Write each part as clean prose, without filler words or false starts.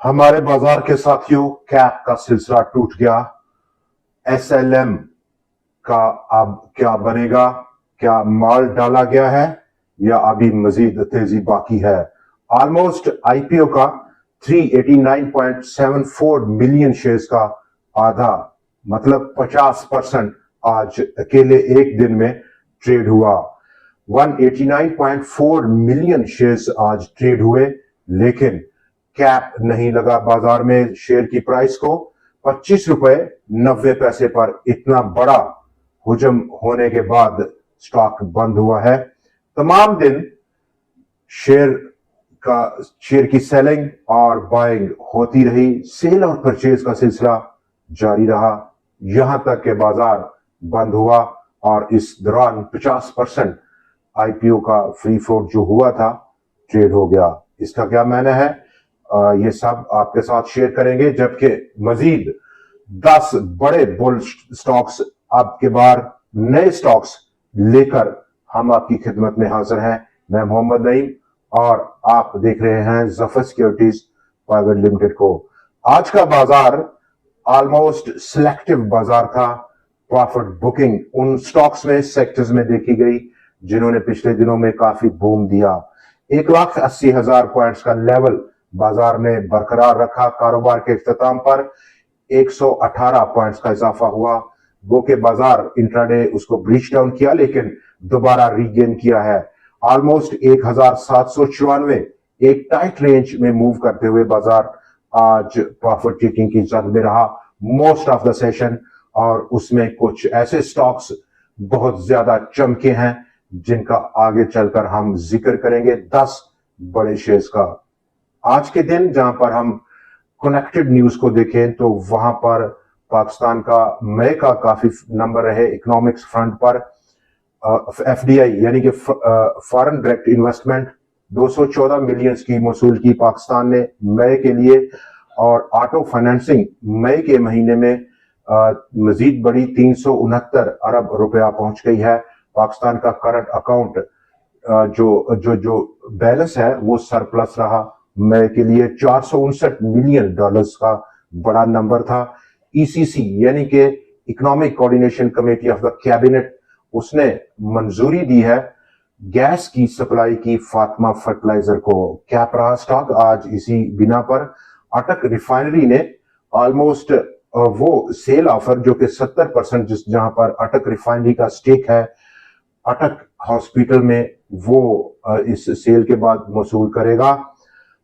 हमारे बाजार के साथियों, कैप का सिलसिला टूट गया। एसएलएम का अब क्या बनेगा? क्या माल डाला गया है या अभी मजीद तेजी बाकी है? ऑलमोस्ट आईपीओ का 389.74 मिलियन शेयर्स का आधा मतलब 50% आज अकेले एक दिन में ट्रेड हुआ। 189.4 मिलियन शेयर्स आज ट्रेड हुए, लेकिन कैप नहीं लगा बाजार में शेयर की प्राइस को। 25 रुपए 90 पैसे पर इतना बड़ा हुजम होने के बाद स्टॉक बंद हुआ है। तमाम दिन शेयर की सेलिंग और बाइंग होती रही। सेल और परचेज का सिलसिला जारी रहा यहां तक के बाजार बंद हुआ और इस दौरान 50% आईपीओ का फ्री फ्लोट जो हुआ था ट्रेड हो गया। इसका क्या मायने है, ये सब आपके साथ शेयर करेंगे, जबकि मजीद 10 बड़े बुल स्टॉक्स आपके बार नए स्टॉक्स लेकर हम आपकी खिदमत में हाजिर हैं। मैं मोहम्मद नईम और आप देख रहे हैं जफर सिक्योरिटीज प्राइवेट लिमिटेड को। आज का बाजार ऑलमोस्ट सिलेक्टिव बाजार था। प्रॉफिट बुकिंग उन स्टॉक्स में, सेक्टर्स में देखी गई जिन्होंने पिछले दिनों में काफी बूम दिया। 1,80,000 पॉइंट्स का लेवल बाजार ने बरकरार रखा। कारोबार के इख्तिताम पर 118 पॉइंट्स का इजाफा हुआ। वो के बाजार इंट्राडे उसको ब्रीच डाउन किया, लेकिन दोबारा रीगेन किया है। ऑलमोस्ट 1,794 एक टाइट रेंज में मूव करते हुए बाजार आज प्रॉफिट टेकिंग की जद में रहा मोस्ट ऑफ द सेशन, और उसमें कुछ ऐसे स्टॉक्स बहुत ज्यादा चमके हैं जिनका आगे चलकर हम जिक्र करेंगे। 10 बड़े शेयर्स का आज के दिन, जहां पर हम कनेक्टेड न्यूज को देखें तो वहां पर पाकिस्तान का मई का काफी नंबर रहे इकोनॉमिक्स फ्रंट पर। एफडीआई यानी कि फॉरेन डायरेक्ट इन्वेस्टमेंट 214 मिलियन की मौसूल की पाकिस्तान ने मई के लिए, और ऑटो फाइनेंसिंग मई के महीने में मजीद बड़ी 369 अरब रुपया पहुंच गई है। पाकिस्तान का करंट अकाउंट जो जो जो बैलेंस है वो सरप्लस रहा मई के लिए। 459 मिलियन डॉलर्स का बड़ा नंबर था। ईसीसी यानी कि economic coordination committee of the cabinet, उसने मंजूरी दी है गैस की सप्लाई की फातिमा फर्टिलाइजर को। कैप रहा स्टॉक आज इसी बिना पर। अटक रिफाइनरी ने ऑलमोस्ट वो सेल ऑफर जो कि 70% जहां पर अटक रिफाइनरी का स्टेक है, अटक हॉस्पिटल में वो इस सेल के बाद मौसूल करेगा।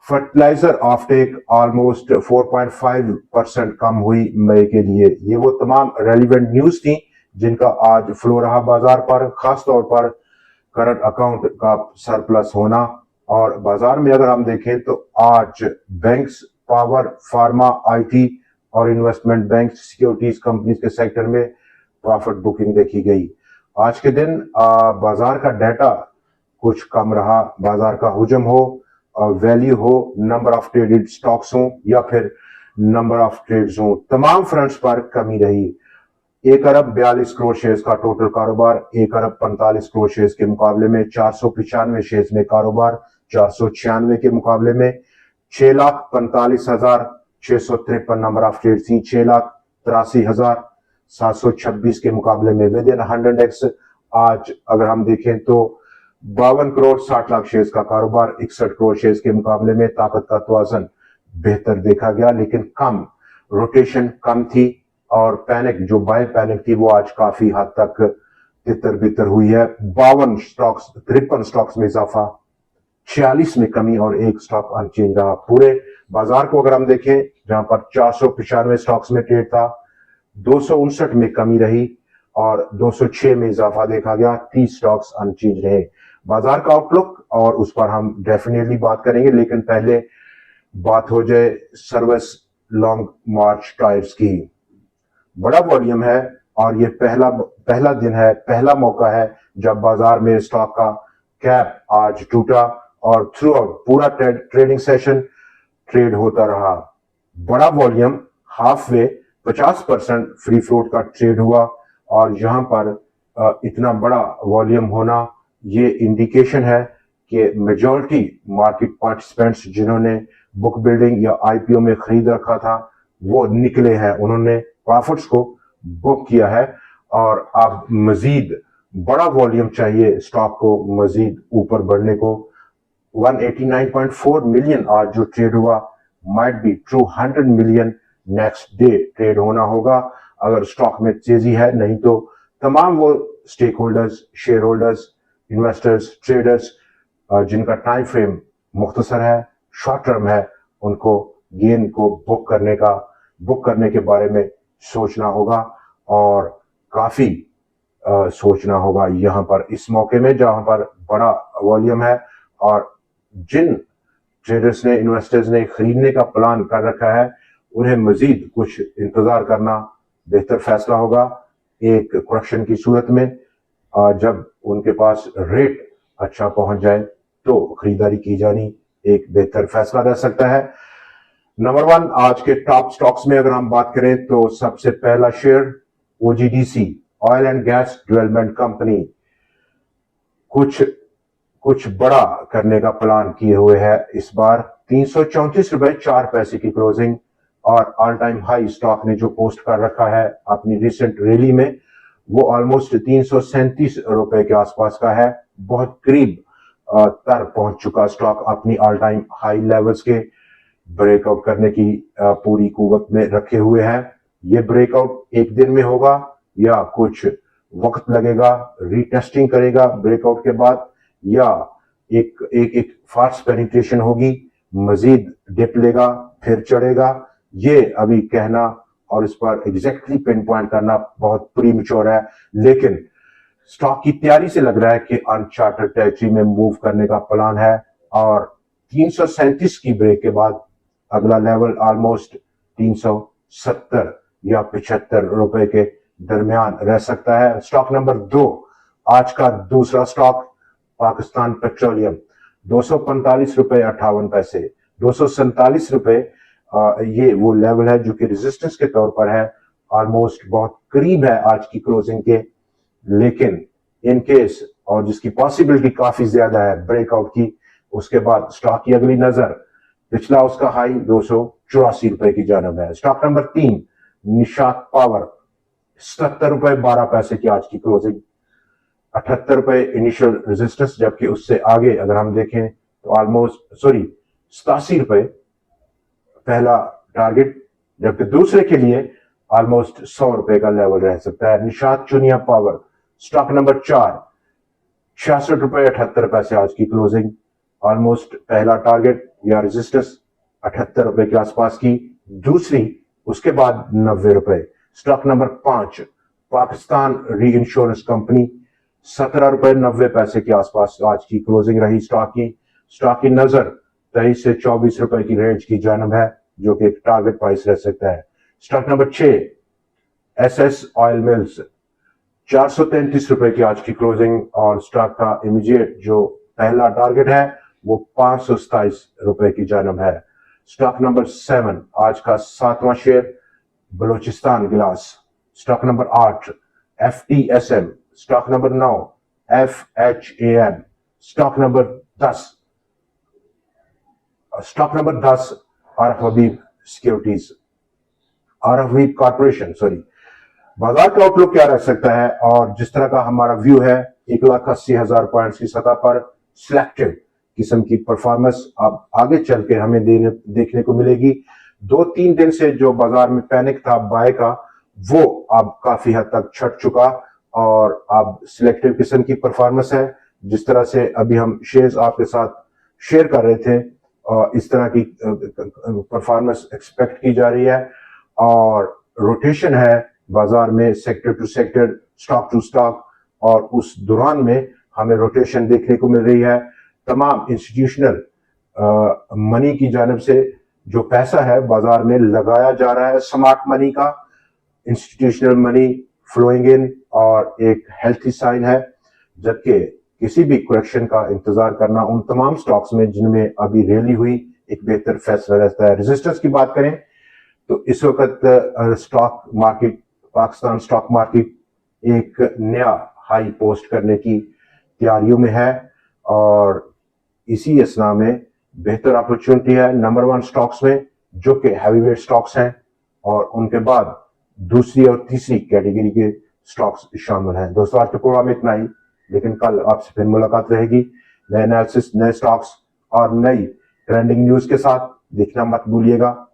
फर्टिलाइजर ऑफटेक ऑलमोस्ट 4.5% कम हुई मई के लिए। ये वो तमाम रेलिवेंट न्यूज थी जिनका आज फ्लो रहा बाजार पर, खासतौर पर करंट अकाउंट का सरप्लस होना। और बाजार में अगर हम देखें तो आज बैंक्स, पावर, फार्मा, आईटी और इन्वेस्टमेंट बैंक, सिक्योरिटीज कंपनीज के सेक्टर में प्रॉफिट बुकिंग देखी गई। आज के दिन बाजार का डाटा कुछ कम रहा। बाजार का हुजम हो, वैल्यू हो, नंबर ऑफ ट्रेडेड स्टॉक्स हो या फिर नंबर ऑफ ट्रेड्स हो, तमाम फ्रंट्स पर कमी रही। 1,42 करोड़ शेयर्स का टोटल कारोबार 1,45 करोड़ शेयर्स के मुकाबले में 495 शेयर्स में कारोबार 496 के मुकाबले में 6,45,653 नंबर ऑफ ट्रेड थी। 6,83,726 के मुकाबले में विद इन 100x आज अगर हम देखें तो 52 करोड़ 60 लाख शेयर्स का कारोबार 61 करोड़ शेयर्स के मुकाबले में। ताकत का तवाज़ुन बेहतर देखा गया, लेकिन कम रोटेशन कम थी, और पैनिक जो बाय पैनिक थी वो आज काफी हद तक तितर बितर हुई है। 53 स्टॉक्स में इजाफा, 46 में कमी और एक स्टॉक अनचेंज रहा। पूरे बाजार को अगर हम देखें जहां पर 495 स्टॉक्स में ट्रेड था, 259 में कमी रही और 206 में इजाफा देखा गया। 30 स्टॉक्स अनचेंज रहे। बाजार का आउटलुक और उस पर हम डेफिनेटली बात करेंगे, लेकिन पहले बात हो जाए सर्विस लॉन्ग मार्च टायर्स की। बड़ा वॉल्यूम है और ये पहला दिन है, पहला मौका है जब बाजार में स्टॉक का कैप आज टूटा और थ्रू आउट पूरा ट्रेडिंग सेशन ट्रेड होता रहा। बड़ा volume, half way 50% free float का ट्रेड हुआ, और यहां पर इतना बड़ा वॉल्यूम होना ये इंडिकेशन है कि मेजॉरिटी मार्केट पार्टिसिपेंट्स जिन्होंने बुक बिल्डिंग या आईपीओ में खरीद रखा था वो निकले हैं, उन्होंने प्रॉफिट्स को बुक किया है और अब मजीद बड़ा वॉल्यूम चाहिए स्टॉक को मजीद ऊपर बढ़ने को। 189.4 मिलियन आज जो ट्रेड हुआ might be 200 million next day trade होना होगा अगर स्टॉक में तेजी है, नहीं तो तमाम वो stakeholders, shareholders, investors, traders जिनका टाइम फ्रेम मुख्तसर है, शॉर्ट टर्म है, उनको गेन को बुक करने के बारे में सोचना होगा और काफी सोचना होगा यहाँ पर इस मौके में जहां पर बड़ा वॉल्यूम है और जिन ट्रेडर्स ने, इन्वेस्टर्स ने खरीदने का प्लान कर रखा है उन्हें मजीद कुछ इंतजार करना बेहतर फैसला होगा। एक करेक्शन की सूरत में जब उनके पास रेट अच्छा पहुंच जाए तो खरीदारी की जानी एक बेहतर फैसला रह सकता है। नंबर 1 आज के टॉप स्टॉक्स में अगर हम बात करें तो सबसे पहला share OGDC, oil and gas development company, कुछ बड़ा करने का प्लान किए हुए है इस बार। 334 रुपए 4 पैसे की क्लोजिंग और ऑल टाइम हाई स्टॉक ने जो पोस्ट कर रखा है अपनी रिसेंट रैली में वो ऑलमोस्ट 337 रुपए के आसपास का है। बहुत करीब तर पहुंच चुका स्टॉक अपनी ऑल टाइम हाई लेवल्स के ब्रेकआउट करने की पूरी कुव्वत में रखे हुए हैं। ये ब्रेकआउट एक दिन में होगा या कुछ वक्त लगेगा, रीटेस्टिंग करेगा ब्रेकआउट के बाद या एक फास्ट पेनिट्रेशन होगी, मजीद डिप लेगा फिर चढ़ेगा, ये अभी कहना और इस पर एग्जैक्टली पिन पॉइंट करना बहुत प्रीमेच्योर है। लेकिन स्टॉक की तैयारी से लग रहा है कि अनचार्टेड टेरिटरी में मूव करने का प्लान है और 337 की ब्रेक के बाद अगला लेवल ऑलमोस्ट 370 या 75 रुपए के दरमियान रह सकता है। स्टॉक नंबर 2 आज का दूसरा स्टॉक पाकिस्तान पेट्रोलियम, 245 रुपए 58 पैसे, 247 रुपए ये वो लेवल है जो कि रेजिस्टेंस के तौर पर है, ऑलमोस्ट बहुत करीब है आज की क्लोजिंग के। लेकिन इन केस और जिसकी पॉसिबिलिटी काफी ज्यादा है ब्रेकआउट की, उसके बाद स्टॉक की अगली नजर पिछला उसका हाई 284 रुपए की जानब है। स्टॉक नंबर 3 निशात पावर, 77 रुपए 12 पैसे की आज की क्लोजिंग, 78 रुपए इनिशियल रेजिस्टेंस, जबकि उससे आगे अगर हम देखें तो ऑलमोस्ट 87 रुपए पहला टारगेट, जबकि दूसरे के लिए ऑलमोस्ट 100 रुपए का लेवल रह सकता है। निशात चुनिया पावर स्टॉक नंबर 4, 66 रुपए 78 पैसे आज की क्लोजिंग, ऑलमोस्ट पहला टारगेट या रेजिस्टेंस 78 रुपए के आसपास की, दूसरी उसके बाद 90 रुपए। स्टॉक नंबर 5 पाकिस्तान री इंश्योरेंस कंपनी, 17 रुपए 90 पैसे के आसपास आज की क्लोजिंग रही स्टॉक की नजर 23 से 24 रुपए की रेंज की जानब है जो कि एक टारगेट प्राइस रह सकता है। Stock number 6 SS oil mills, 433 रुपए की आज की क्लोजिंग और स्टॉक का इमीडिएट जो पहला टारगेट है वो 527 रुपए की जानब है। स्टॉक नंबर 7 आज का 7वां share Balochistan glass, stock number 8 FTSM, stock number 9 FHAM, stock number 10 Arif Habib securities, Arif Habib corporation. बाजार का आउटलुक क्या रह सकता है और जिस तरह का हमारा व्यू है 1,80,000 पॉइंट्स की सतह पर सिलेक्टिव किस्म की परफॉर्मेंस अब आगे चल के हमें देखने को मिलेगी। 2-3 दिन से जो बाजार में पैनिक था बाय का वो अब काफी हद तक छट चुका और अब सिलेक्टिव किस्म की परफॉर्मेंस है। जिस तरह से अभी हम शेयर्स आपके साथ शेयर कर रहे थे इस तरह की परफॉर्मेंस एक्सपेक्ट की जा रही है और रोटेशन है बाजार में sector to sector, stock to stock, और उस दौरान में हमें रोटेशन देखने को मिल रही है। तमाम इंस्टीट्यूशनल मनी की जानब से जो पैसा है बाजार में लगाया जा रहा है, स्मार्ट मनी का, इंस्टीट्यूशनल मनी फ्लोइंग इन और एक हेल्थी साइन है। जबकि किसी भी करेक्शन का इंतजार करना उन तमाम स्टॉक्स में जिनमें अभी रैली हुई एक बेहतर फैसला रहता है। रेजिस्टेंस की बात करें तो इस वक्त stock market, Pakistan stock market एक नया हाई पोस्ट करने की तैयारियों में है और इसी असना में बेहतर अपॉर्चुनिटी है नंबर 1 स्टॉक्स में, जो कि हैवीवेट स्टॉक्स हैं, और उनके बाद दूसरी और तीसरी कैटेगरी के स्टॉक्स शामिल हैं। दोस्तों आज के प्रोग्राम में इतना ही, लेकिन कल आपसे फिर मुलाकात रहेगी नए एनालिसिस, नए स्टॉक्स और नई ट्रेंडिंग न्यूज के साथ। देखना मत भूलिएगा।